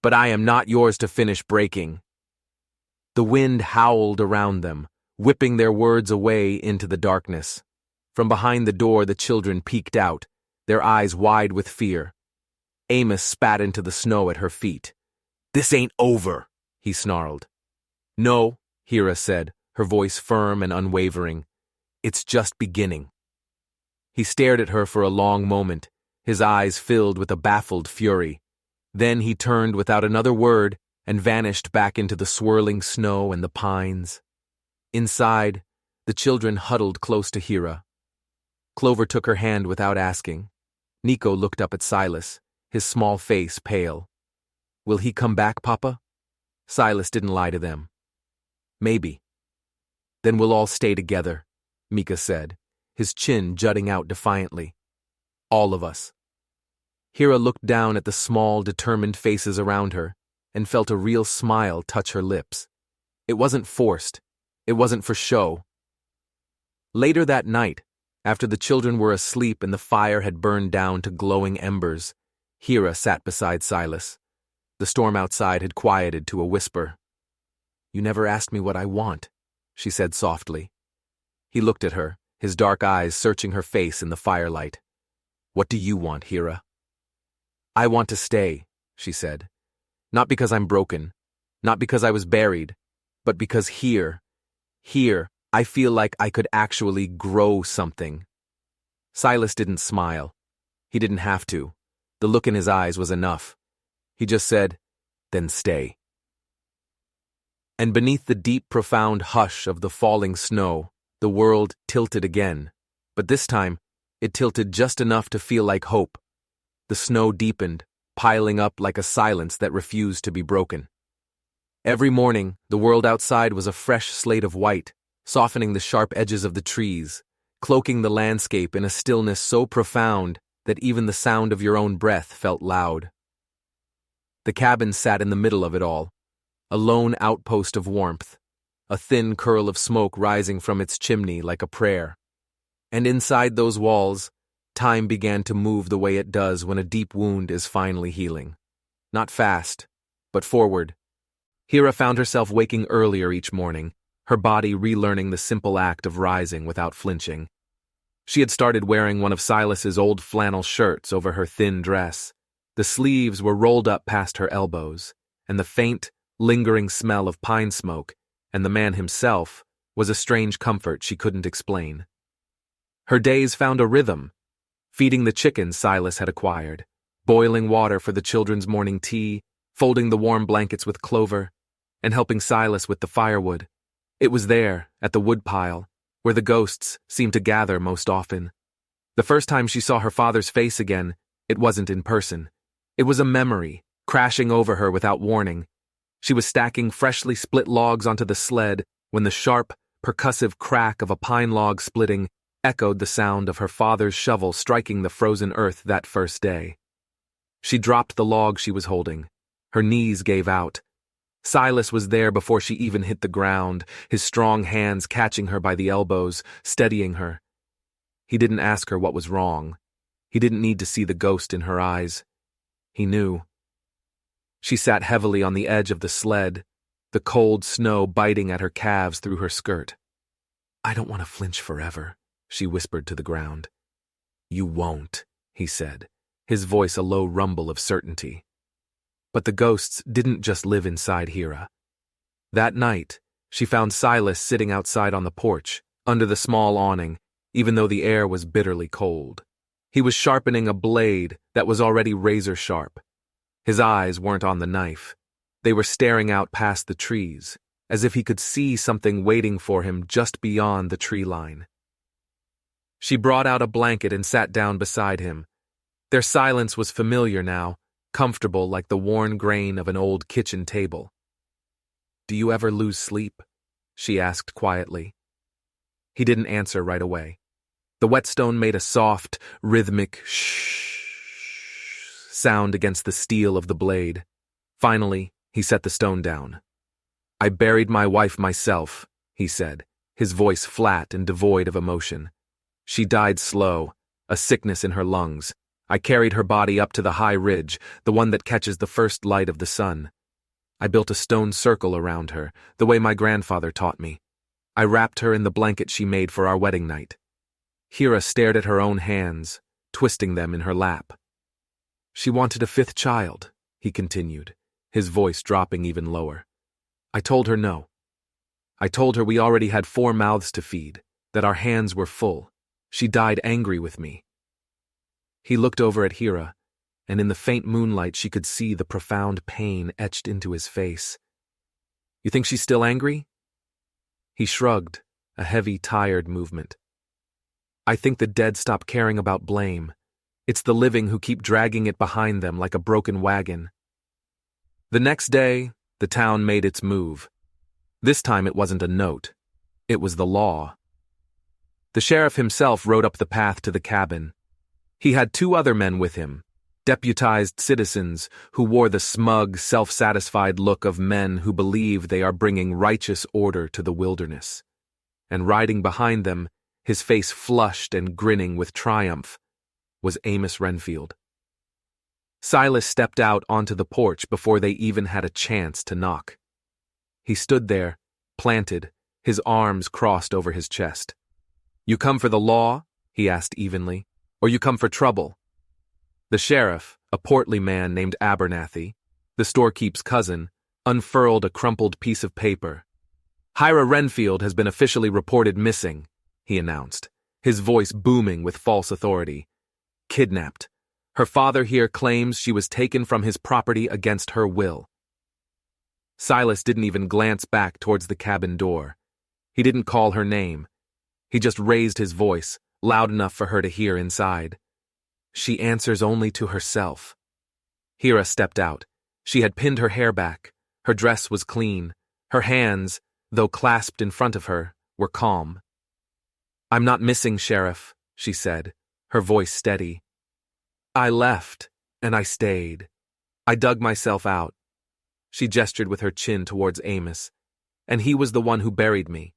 "but I am not yours to finish breaking." The wind howled around them, whipping their words away into the darkness. From behind the door the children peeked out, their eyes wide with fear. Amos spat into the snow at her feet. "This ain't over," he snarled. "No," Hera said, her voice firm and unwavering. "It's just beginning." He stared at her for a long moment, his eyes filled with a baffled fury. Then he turned without another word and vanished back into the swirling snow and the pines. Inside, the children huddled close to Hera. Clover took her hand without asking. Nico looked up at Silas, his small face pale. "Will he come back, Papa?" Silas didn't lie to them. "Maybe." "Then we'll all stay together," Mika said, his chin jutting out defiantly. "All of us." Hera looked down at the small, determined faces around her and felt a real smile touch her lips. It wasn't forced. It wasn't for show. Later that night, after the children were asleep and the fire had burned down to glowing embers, Hera sat beside Silas. The storm outside had quieted to a whisper. "You never asked me what I want," she said softly. He looked at her, his dark eyes searching her face in the firelight. "What do you want, Hera?" "I want to stay," she said. "Not because I'm broken, not because I was buried, but because here, I feel like I could actually grow something." Silas didn't smile. He didn't have to. The look in his eyes was enough. He just said, "Then stay." And beneath the deep, profound hush of the falling snow, the world tilted again. But this time, it tilted just enough to feel like hope. The snow deepened, piling up like a silence that refused to be broken. Every morning, the world outside was a fresh slate of white, softening the sharp edges of the trees, cloaking the landscape in a stillness so profound that even the sound of your own breath felt loud. The cabin sat in the middle of it all, a lone outpost of warmth, a thin curl of smoke rising from its chimney like a prayer. And inside those walls, time began to move the way it does when a deep wound is finally healing. Not fast, but forward. Hera found herself waking earlier each morning, her body relearning the simple act of rising without flinching. She had started wearing one of Silas's old flannel shirts over her thin dress. The sleeves were rolled up past her elbows, and the faint, lingering smell of pine smoke, and the man himself, was a strange comfort she couldn't explain. Her days found a rhythm, feeding the chickens Silas had acquired, boiling water for the children's morning tea, folding the warm blankets with Clover, and helping Silas with the firewood. It was there, at the woodpile, where the ghosts seemed to gather most often. The first time she saw her father's face again, it wasn't in person. It was a memory, crashing over her without warning. She was stacking freshly split logs onto the sled when the sharp, percussive crack of a pine log splitting echoed the sound of her father's shovel striking the frozen earth that first day. She dropped the log she was holding. Her knees gave out. Silas was there before she even hit the ground, his strong hands catching her by the elbows, steadying her. He didn't ask her what was wrong. He didn't need to see the ghost in her eyes. He knew. She sat heavily on the edge of the sled, the cold snow biting at her calves through her skirt. "I don't want to flinch forever," she whispered to the ground. "You won't," he said, his voice a low rumble of certainty. But the ghosts didn't just live inside Hira. That night, she found Silas sitting outside on the porch, under the small awning, even though the air was bitterly cold. He was sharpening a blade that was already razor sharp. His eyes weren't on the knife. They were staring out past the trees, as if he could see something waiting for him just beyond the tree line. She brought out a blanket and sat down beside him. Their silence was familiar now, comfortable like the worn grain of an old kitchen table. "Do you ever lose sleep?" she asked quietly. He didn't answer right away. The whetstone made a soft, rhythmic shh sound against the steel of the blade. Finally, he set the stone down. "I buried my wife myself," he said, his voice flat and devoid of emotion. "She died slow, a sickness in her lungs. I carried her body up to the high ridge, the one that catches the first light of the sun. I built a stone circle around her, the way my grandfather taught me. I wrapped her in the blanket she made for our wedding night." Hira stared at her own hands, twisting them in her lap. "She wanted a fifth child," he continued, his voice dropping even lower. "I told her no. I told her we already had 4 mouths to feed, that our hands were full. She died angry with me." He looked over at Hira, and in the faint moonlight she could see the profound pain etched into his face. "You think she's still angry?" He shrugged, a heavy, tired movement. "I think the dead stop caring about blame. It's the living who keep dragging it behind them like a broken wagon." The next day, the town made its move. This time it wasn't a note. It was the law. The sheriff himself rode up the path to the cabin. He had 2 other men with him, deputized citizens who wore the smug, self-satisfied look of men who believe they are bringing righteous order to the wilderness. And riding behind them, his face flushed and grinning with triumph, was Amos Renfield. Silas stepped out onto the porch before they even had a chance to knock. He stood there, planted, his arms crossed over his chest. "You come for the law?" he asked evenly. "Or you come for trouble?" The sheriff, a portly man named Abernathy, the storekeep's cousin, unfurled a crumpled piece of paper. "Hira Renfield has been officially reported missing," he announced, his voice booming with false authority. "Kidnapped. Her father here claims she was taken from his property against her will." Silas didn't even glance back towards the cabin door. He didn't call her name. He just raised his voice, loud enough for her to hear inside. "She answers only to herself." Hira stepped out. She had pinned her hair back. Her dress was clean. Her hands, though clasped in front of her, were calm. "I'm not missing, Sheriff," she said, her voice steady. "I left, and I stayed. I dug myself out." She gestured with her chin towards Amos. "And he was the one who buried me."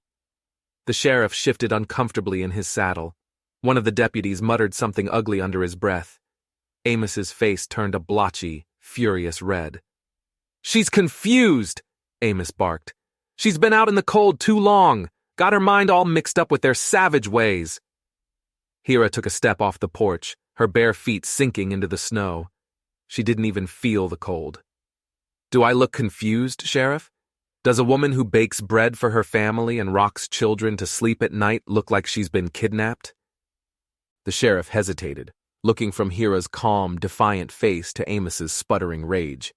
The sheriff shifted uncomfortably in his saddle. One of the deputies muttered something ugly under his breath. Amos's face turned a blotchy, furious red. "She's confused," Amos barked. "She's been out in the cold too long, got her mind all mixed up with their savage ways." Hira took a step off the porch, her bare feet sinking into the snow. She didn't even feel the cold. "Do I look confused, Sheriff? Does a woman who bakes bread for her family and rocks children to sleep at night look like she's been kidnapped?" The sheriff hesitated, looking from Hira's calm, defiant face to Amos's sputtering rage.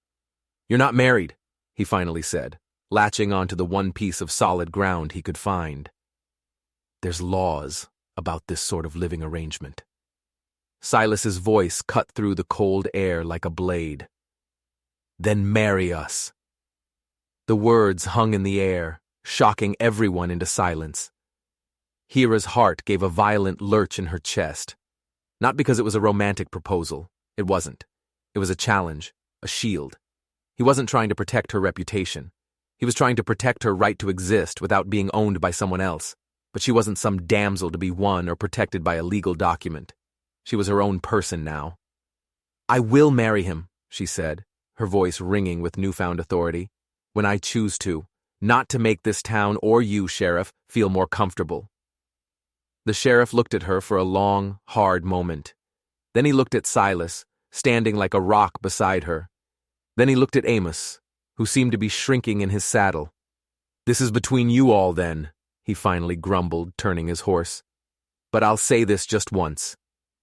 "You're not married," he finally said, latching onto the one piece of solid ground he could find. "There's laws about this sort of living arrangement." Silas's voice cut through the cold air like a blade. "Then marry us." The words hung in the air, shocking everyone into silence. Hira's heart gave a violent lurch in her chest. Not because it was a romantic proposal. It wasn't. It was a challenge, a shield. He wasn't trying to protect her reputation. He was trying to protect her right to exist without being owned by someone else, but she wasn't some damsel to be won or protected by a legal document. She was her own person now. "I will marry him," she said, her voice ringing with newfound authority, "when I choose to, not to make this town or you, Sheriff, feel more comfortable." The sheriff looked at her for a long, hard moment. Then he looked at Silas, standing like a rock beside her. Then he looked at Amos, who seemed to be shrinking in his saddle. "This is between you all, then," he finally grumbled, turning his horse. "But I'll say this just once.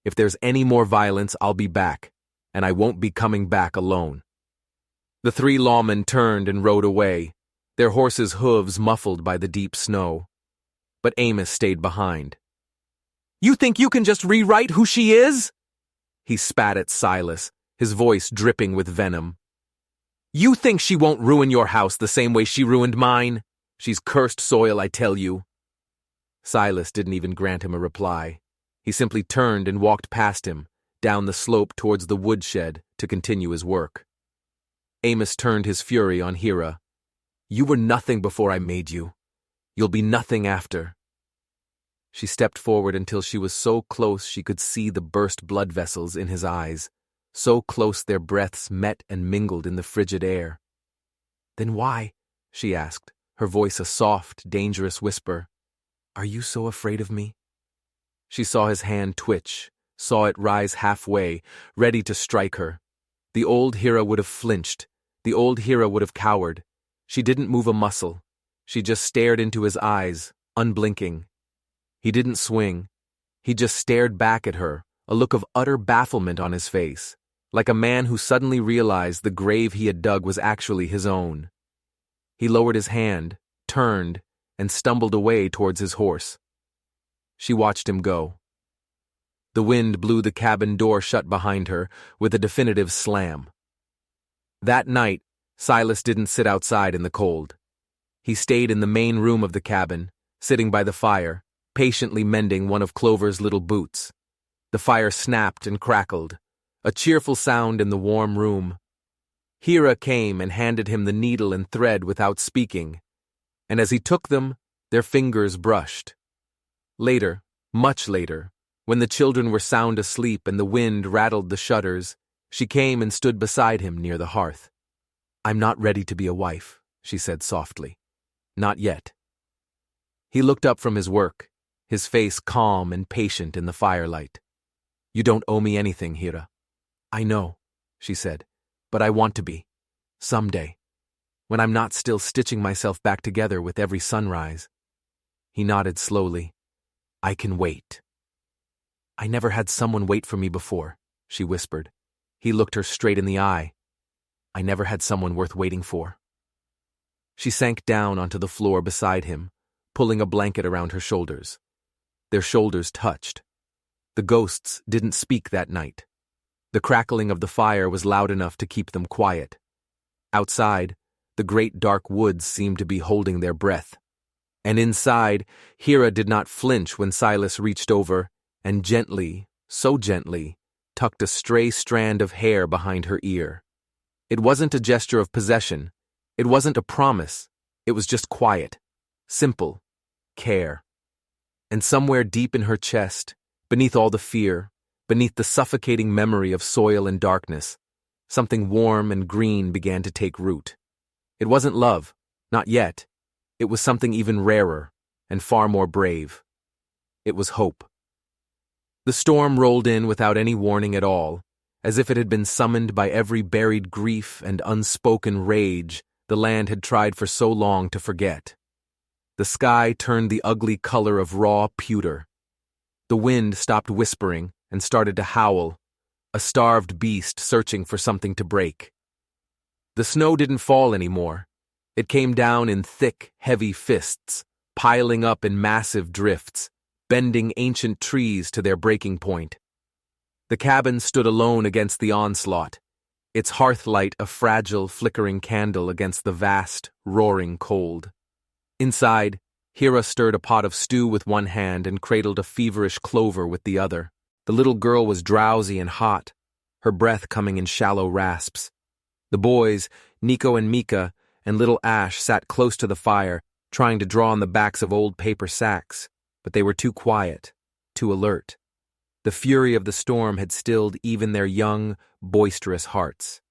If there's any more violence, I'll be back, and I won't be coming back alone." The three lawmen turned and rode away, their horses' hooves muffled by the deep snow. But Amos stayed behind. "You think you can just rewrite who she is?" He spat at Silas, his voice dripping with venom. "You think she won't ruin your house the same way she ruined mine? She's cursed soil, I tell you." Silas didn't even grant him a reply. He simply turned and walked past him, down the slope towards the woodshed to continue his work. Amos turned his fury on Hira. "You were nothing before I made you. You'll be nothing after." She stepped forward until she was so close she could see the burst blood vessels in his eyes, so close their breaths met and mingled in the frigid air. "Then why?" she asked, her voice a soft, dangerous whisper. "Are you so afraid of me?" She saw his hand twitch, saw it rise halfway, ready to strike her. The old Hira would have flinched. The old Hira would have cowered. She didn't move a muscle. She just stared into his eyes, unblinking. He didn't swing. He just stared back at her, a look of utter bafflement on his face, like a man who suddenly realized the grave he had dug was actually his own. He lowered his hand, turned, and stumbled away towards his horse. She watched him go. The wind blew the cabin door shut behind her with a definitive slam. That night, Silas didn't sit outside in the cold. He stayed in the main room of the cabin, sitting by the fire, patiently mending one of Clover's little boots. The fire snapped and crackled, a cheerful sound in the warm room. Hira came and handed him the needle and thread without speaking, and as he took them, their fingers brushed. Later, much later, when the children were sound asleep and the wind rattled the shutters, she came and stood beside him near the hearth. "I'm not ready to be a wife," she said softly. "Not yet." He looked up from his work, his face calm and patient in the firelight. "You don't owe me anything, Hira." "I know," she said, "but I want to be. Someday. When I'm not still stitching myself back together with every sunrise." He nodded slowly. "I can wait." "I never had someone wait for me before," she whispered. He looked her straight in the eye. "I never had someone worth waiting for." She sank down onto the floor beside him, pulling a blanket around her shoulders. Their shoulders touched. The ghosts didn't speak that night. The crackling of the fire was loud enough to keep them quiet. Outside, the great dark woods seemed to be holding their breath. And inside, Hira did not flinch when Silas reached over and gently, so gently, tucked a stray strand of hair behind her ear. It wasn't a gesture of possession. It wasn't a promise. It was just quiet, simple, care. And somewhere deep in her chest, beneath all the fear, beneath the suffocating memory of soil and darkness, something warm and green began to take root. It wasn't love, not yet. It was something even rarer and far more brave. It was hope. The storm rolled in without any warning at all, as if it had been summoned by every buried grief and unspoken rage the land had tried for so long to forget. The sky turned the ugly color of raw pewter. The wind stopped whispering and started to howl, a starved beast searching for something to break. The snow didn't fall anymore. It came down in thick, heavy fists, piling up in massive drifts, bending ancient trees to their breaking point. The cabin stood alone against the onslaught, its hearthlight a fragile, flickering candle against the vast, roaring cold. Inside, Hira stirred a pot of stew with one hand and cradled a feverish Clover with the other. The little girl was drowsy and hot, her breath coming in shallow rasps. The boys, Nico and Mika, and little Ash sat close to the fire, trying to draw on the backs of old paper sacks, but they were too quiet, too alert. The fury of the storm had stilled even their young, boisterous hearts.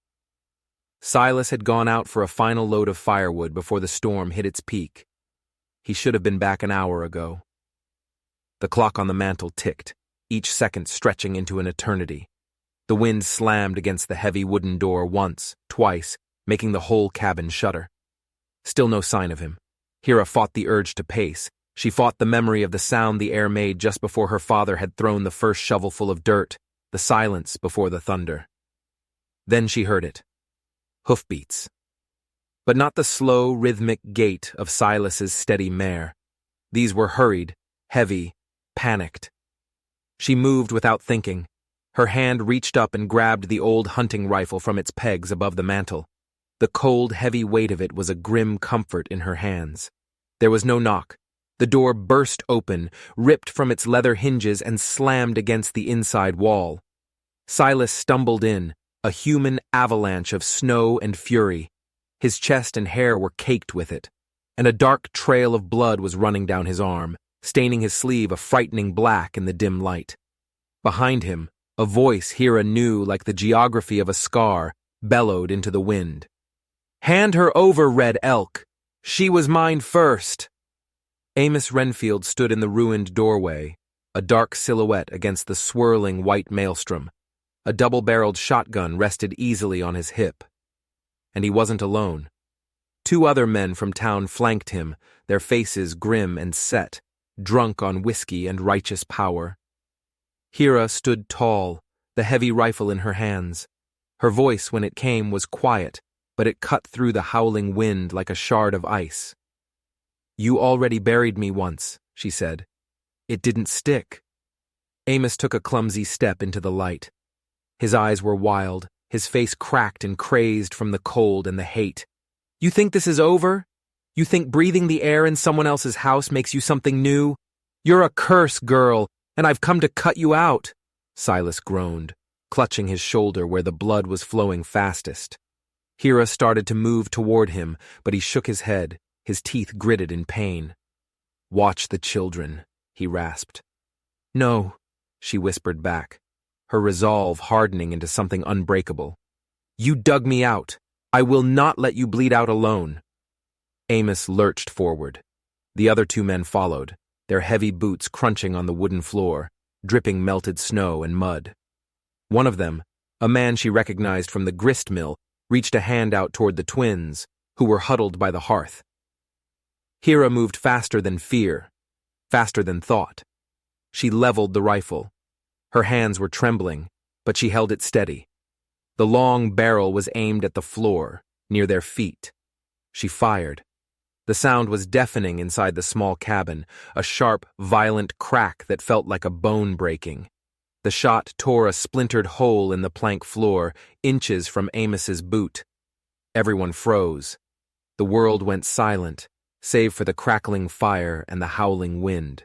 Silas had gone out for a final load of firewood before the storm hit its peak. He should have been back an hour ago. The clock on the mantel ticked, each second stretching into an eternity. The wind slammed against the heavy wooden door once, twice, making the whole cabin shudder. Still no sign of him. Hira fought the urge to pace. She fought the memory of the sound the air made just before her father had thrown the first shovelful of dirt, the silence before the thunder. Then she heard it. Hoofbeats. But not the slow, rhythmic gait of Silas's steady mare. These were hurried, heavy, panicked. She moved without thinking. Her hand reached up and grabbed the old hunting rifle from its pegs above the mantel. The cold, heavy weight of it was a grim comfort in her hands. There was no knock. The door burst open, ripped from its leather hinges and slammed against the inside wall. Silas stumbled in, a human avalanche of snow and fury. His chest and hair were caked with it, and a dark trail of blood was running down his arm, staining his sleeve a frightening black in the dim light. Behind him, a voice Hira knew like the geography of a scar bellowed into the wind. "Hand her over, Red Elk! She was mine first!" Amos Renfield stood in the ruined doorway, a dark silhouette against the swirling white maelstrom. A double-barreled shotgun rested easily on his hip. And he wasn't alone. 2 other men from town flanked him, their faces grim and set, drunk on whiskey and righteous power. Hira stood tall, the heavy rifle in her hands. Her voice, when it came, was quiet, but it cut through the howling wind like a shard of ice. "You already buried me once," she said. "It didn't stick." Amos took a clumsy step into the light. His eyes were wild, his face cracked and crazed from the cold and the hate. "You think this is over? You think breathing the air in someone else's house makes you something new? You're a curse, girl, and I've come to cut you out," Silas groaned, clutching his shoulder where the blood was flowing fastest. Hira started to move toward him, but he shook his head, his teeth gritted in pain. "Watch the children," he rasped. "No," she whispered back, her resolve hardening into something unbreakable. "You dug me out. I will not let you bleed out alone." Amos lurched forward. The other 2 men followed, their heavy boots crunching on the wooden floor, dripping melted snow and mud. One of them, a man she recognized from the grist mill, reached a hand out toward the twins, who were huddled by the hearth. Hira moved faster than fear, faster than thought. She leveled the rifle. Her hands were trembling, but she held it steady. The long barrel was aimed at the floor, near their feet. She fired. The sound was deafening inside the small cabin, a sharp, violent crack that felt like a bone breaking. The shot tore a splintered hole in the plank floor, inches from Amos's boot. Everyone froze. The world went silent, save for the crackling fire and the howling wind.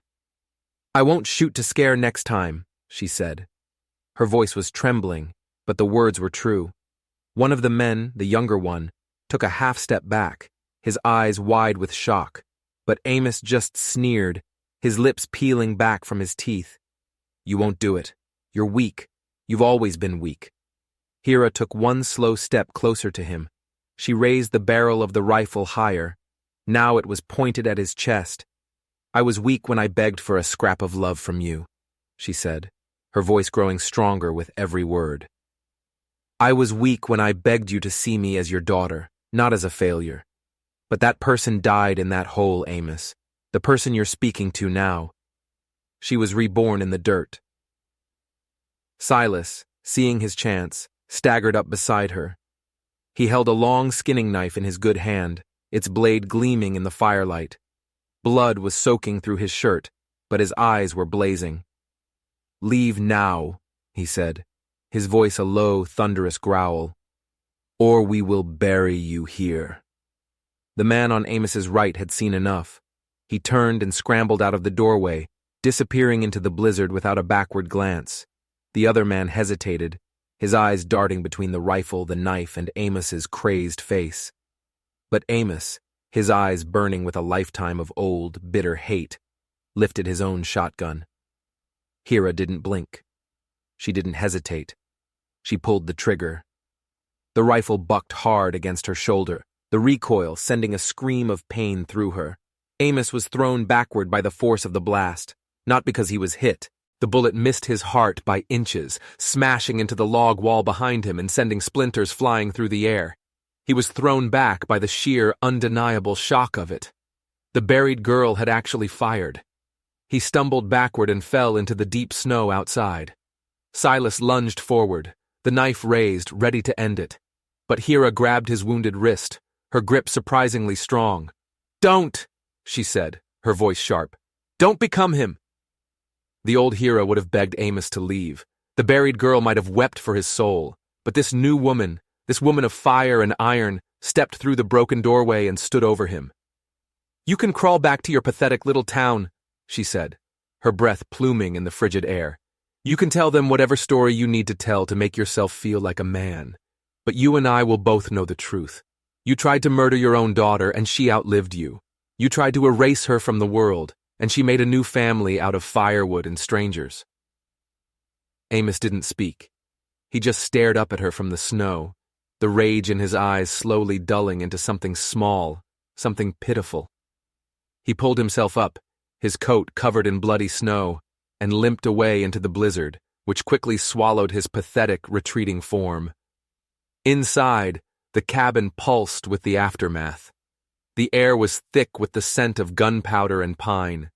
"I won't shoot to scare next time," she said. Her voice was trembling, but the words were true. One of the men, the younger one, took a half-step back, his eyes wide with shock, but Amos just sneered, his lips peeling back from his teeth. "You won't do it. You're weak. You've always been weak." Hira took one slow step closer to him. She raised the barrel of the rifle higher. Now it was pointed at his chest. "I was weak when I begged for a scrap of love from you," she said, her voice growing stronger with every word. "I was weak when I begged you to see me as your daughter, not as a failure. But that person died in that hole, Amos, the person you're speaking to now. She was reborn in the dirt." Silas, seeing his chance, staggered up beside her. He held a long skinning knife in his good hand, its blade gleaming in the firelight. Blood was soaking through his shirt, but his eyes were blazing. "Leave now," he said, his voice a low, thunderous growl, "or we will bury you here." The man on Amos's right had seen enough. He turned and scrambled out of the doorway, disappearing into the blizzard without a backward glance. The other man hesitated, his eyes darting between the rifle, the knife, and Amos's crazed face. But Amos, his eyes burning with a lifetime of old, bitter hate, lifted his own shotgun. Hira didn't blink. She didn't hesitate. She pulled the trigger. The rifle bucked hard against her shoulder, the recoil sending a scream of pain through her. Amos was thrown backward by the force of the blast, not because he was hit. The bullet missed his heart by inches, smashing into the log wall behind him and sending splinters flying through the air. He was thrown back by the sheer, undeniable shock of it. The buried girl had actually fired. He stumbled backward and fell into the deep snow outside. Silas lunged forward, the knife raised, ready to end it. But Hira grabbed his wounded wrist, her grip surprisingly strong. "Don't!" she said, her voice sharp. "Don't become him!" The old Hira would have begged Amos to leave. The buried girl might have wept for his soul. But this new woman, this woman of fire and iron, stepped through the broken doorway and stood over him. "You can crawl back to your pathetic little town," she said, her breath pluming in the frigid air. "You can tell them whatever story you need to tell to make yourself feel like a man. But you and I will both know the truth. You tried to murder your own daughter, and she outlived you. You tried to erase her from the world, and she made a new family out of firewood and strangers." Amos didn't speak. He just stared up at her from the snow, the rage in his eyes slowly dulling into something small, something pitiful. He pulled himself up, his coat covered in bloody snow, and limped away into the blizzard, which quickly swallowed his pathetic, retreating form. Inside, the cabin pulsed with the aftermath. The air was thick with the scent of gunpowder and pine.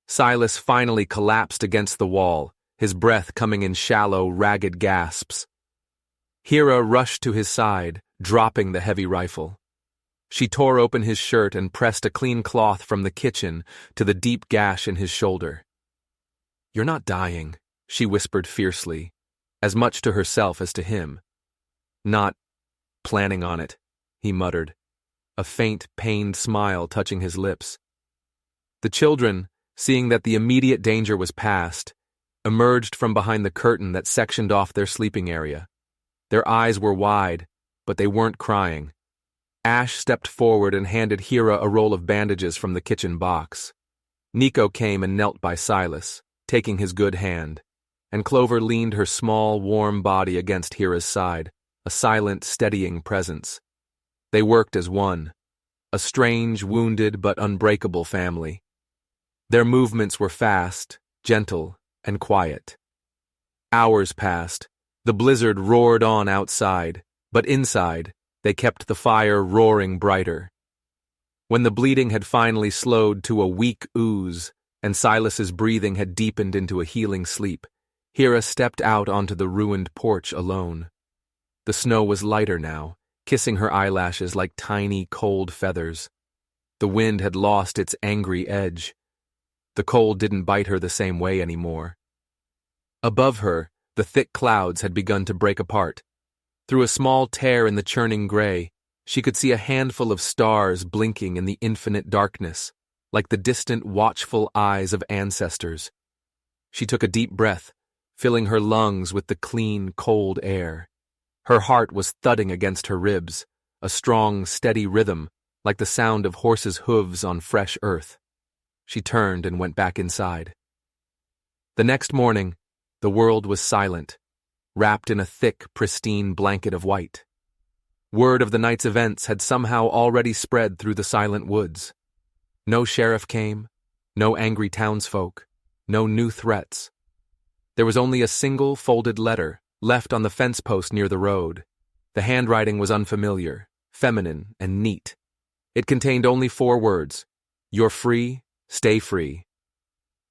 Silas finally collapsed against the wall, his breath coming in shallow, ragged gasps. Hira rushed to his side, dropping the heavy rifle. She tore open his shirt and pressed a clean cloth from the kitchen to the deep gash in his shoulder. "You're not dying," she whispered fiercely, as much to herself as to him. "Not planning on it," he muttered, a faint, pained smile touching his lips. The children, seeing that the immediate danger was past, emerged from behind the curtain that sectioned off their sleeping area. Their eyes were wide, but they weren't crying. Ash stepped forward and handed Hira a roll of bandages from the kitchen box. Nico came and knelt by Silas, taking his good hand, and Clover leaned her small, warm body against Hira's side, a silent, steadying presence. They worked as one, a strange, wounded but unbreakable family. Their movements were fast, gentle, and quiet. Hours passed. The blizzard roared on outside, but inside, they kept the fire roaring brighter. When the bleeding had finally slowed to a weak ooze, and Silas's breathing had deepened into a healing sleep, Hira stepped out onto the ruined porch alone. The snow was lighter now, kissing her eyelashes like tiny, cold feathers. The wind had lost its angry edge. The cold didn't bite her the same way anymore. Above her, the thick clouds had begun to break apart. Through a small tear in the churning gray, she could see a handful of stars blinking in the infinite darkness, like the distant, watchful eyes of ancestors. She took a deep breath, filling her lungs with the clean, cold air. Her heart was thudding against her ribs, a strong, steady rhythm, like the sound of horses' hooves on fresh earth. She turned and went back inside. The next morning, the world was silent, wrapped in a thick, pristine blanket of white. Word of the night's events had somehow already spread through the silent woods. No sheriff came, no angry townsfolk, no new threats. There was only a single folded letter, left on the fence post near the road. The handwriting was unfamiliar, feminine, and neat. It contained only 4 words: "You're free, stay free."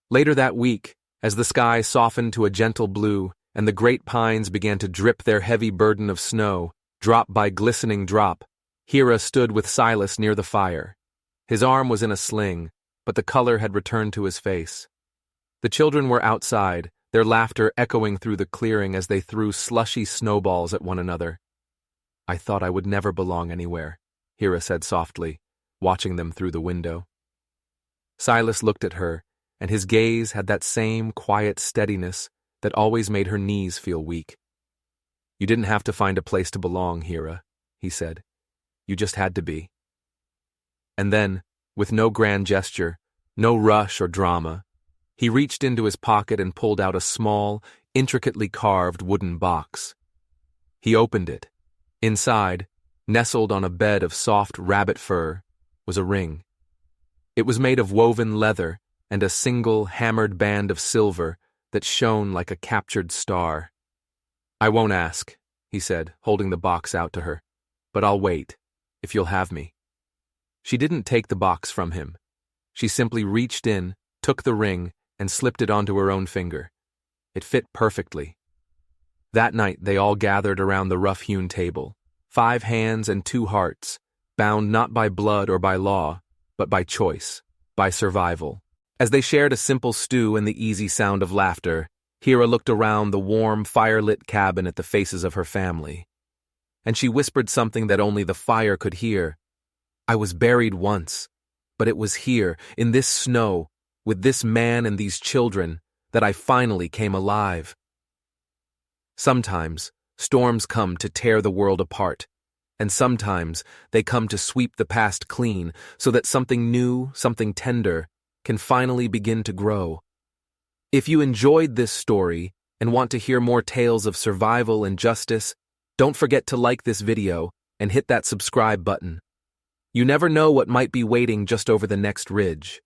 Later that week, as the sky softened to a gentle blue and the great pines began to drip their heavy burden of snow, drop by glistening drop, Hira stood with Silas near the fire. His arm was in a sling, but the color had returned to his face. The children were outside, their laughter echoing through the clearing as they threw slushy snowballs at one another. "I thought I would never belong anywhere," Hira said softly, watching them through the window. Silas looked at her, and his gaze had that same quiet steadiness that always made her knees feel weak. "You didn't have to find a place to belong, Hira," he said. "You just had to be." And then, with no grand gesture, no rush or drama, he reached into his pocket and pulled out a small, intricately carved wooden box. He opened it. Inside, nestled on a bed of soft rabbit fur, was a ring. It was made of woven leather and a single hammered band of silver that shone like a captured star. "I won't ask," he said, holding the box out to her, "but I'll wait, if you'll have me." She didn't take the box from him. She simply reached in, took the ring, and slipped it onto her own finger. It fit perfectly. That night they all gathered around the rough-hewn table, 5 hands and 2 hearts, bound not by blood or by law, but by choice, by survival. As they shared a simple stew and the easy sound of laughter, Hera looked around the warm, fire-lit cabin at the faces of her family. And she whispered something that only the fire could hear. "I was buried once, but it was here, in this snow, with this man and these children, that I finally came alive." Sometimes, storms come to tear the world apart, and sometimes they come to sweep the past clean so that something new, something tender, can finally begin to grow. If you enjoyed this story and want to hear more tales of survival and justice, don't forget to like this video and hit that subscribe button. You never know what might be waiting just over the next ridge.